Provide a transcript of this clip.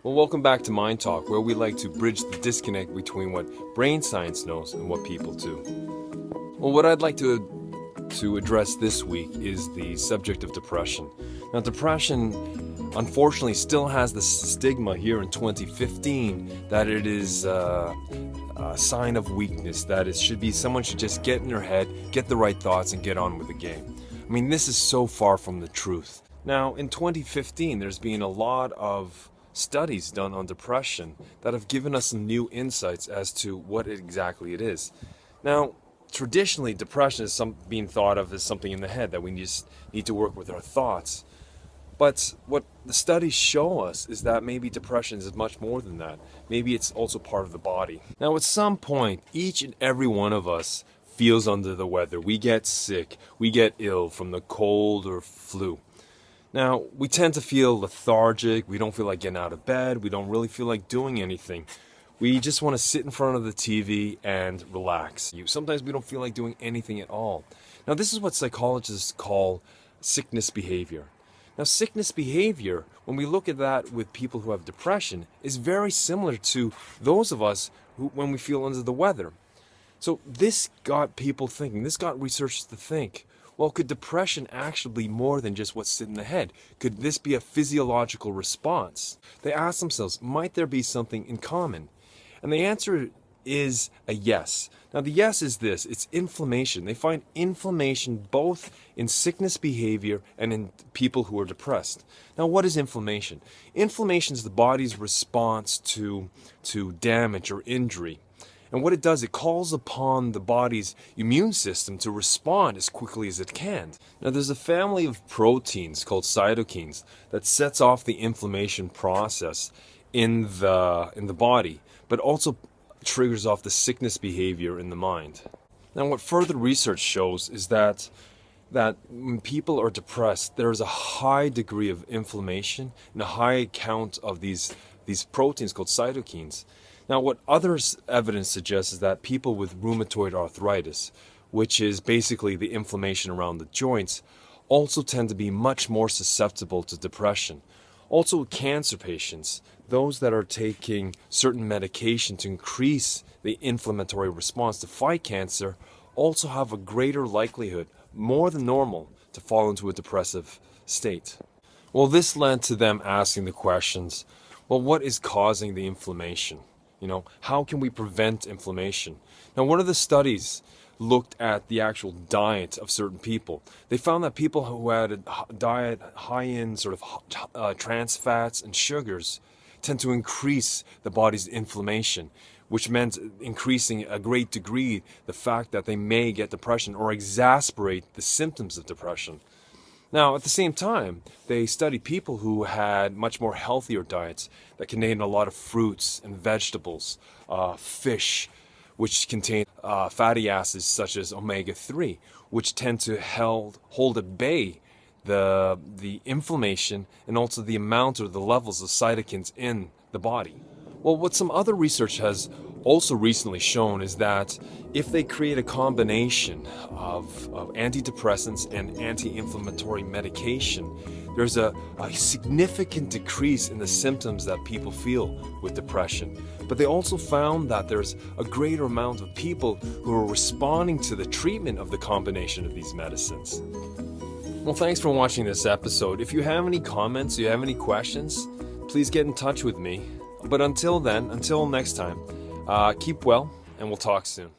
Well, welcome back to MINDtalk, where we like to bridge the disconnect between what brain science knows and what people do. Well, what I'd like to address this week is the subject of depression. Now, depression, unfortunately, still has the stigma here in 2015 that it is a sign of weakness, that it should be someone should just get in their head, get the right thoughts, and get on with the game. I mean, this is so far from the truth. Now, in 2015, there's been a lot of studies done on depression that have given us some new insights as to what exactly it is. Now, traditionally, depression is being thought of as something in the head, that we just need to work with our thoughts. But what the studies show us is that maybe depression is much more than that. Maybe it's also part of the body. Now, at some point, each and every one of us feels under the weather. We get sick, we get ill from the cold or flu. Now, we tend to feel lethargic, we don't feel like getting out of bed, we don't really feel like doing anything. We just want to sit in front of the TV and relax. Sometimes we don't feel like doing anything at all. Now, this is what psychologists call sickness behavior. Now, sickness behavior, when we look at that with people who have depression, is very similar to those of us when we feel under the weather. So this got people thinking, this got researchers to think, well, could depression actually be more than just what's in the head? Could this be a physiological response? They asked themselves, might there be something in common? And the answer is a yes. Now, the yes is this, it's inflammation. They find inflammation both in sickness behavior and in people who are depressed. Now, what is inflammation? Inflammation is the body's response to damage or injury. And what it does, it calls upon the body's immune system to respond as quickly as it can. Now, there's a family of proteins called cytokines that sets off the inflammation process in the body, but also triggers off the sickness behavior in the mind. Now, what further research shows is that when people are depressed, there is a high degree of inflammation and a high count of these proteins called cytokines. Now, what evidence suggests is that people with rheumatoid arthritis, which is basically the inflammation around the joints, also tend to be much more susceptible to depression. Also, cancer patients, those that are taking certain medication to increase the inflammatory response to fight cancer, also have a greater likelihood, more than normal, to fall into a depressive state. Well, this led to them asking the questions, well, what is causing the inflammation? How can we prevent inflammation? Now, one of the studies looked at the actual diet of certain people. They found that people who had a diet high in sort of trans fats and sugars tend to increase the body's inflammation, which meant increasing a great degree the fact that they may get depression or exacerbate the symptoms of depression. Now, at the same time, they studied people who had much more healthier diets that contained a lot of fruits and vegetables, fish, which contain fatty acids such as omega-3, which tend to hold at bay the inflammation and also the amount or the levels of cytokines in the body. Well, what some other research has also recently shown is that if they create a combination of antidepressants and anti-inflammatory medication, there's a significant decrease in the symptoms that people feel with depression. But they also found that there's a greater amount of people who are responding to the treatment of the combination of these medicines. Well, thanks for watching this episode. If you have any comments, you have any questions, please get in touch with me. But until then, until next time, keep well, and we'll talk soon.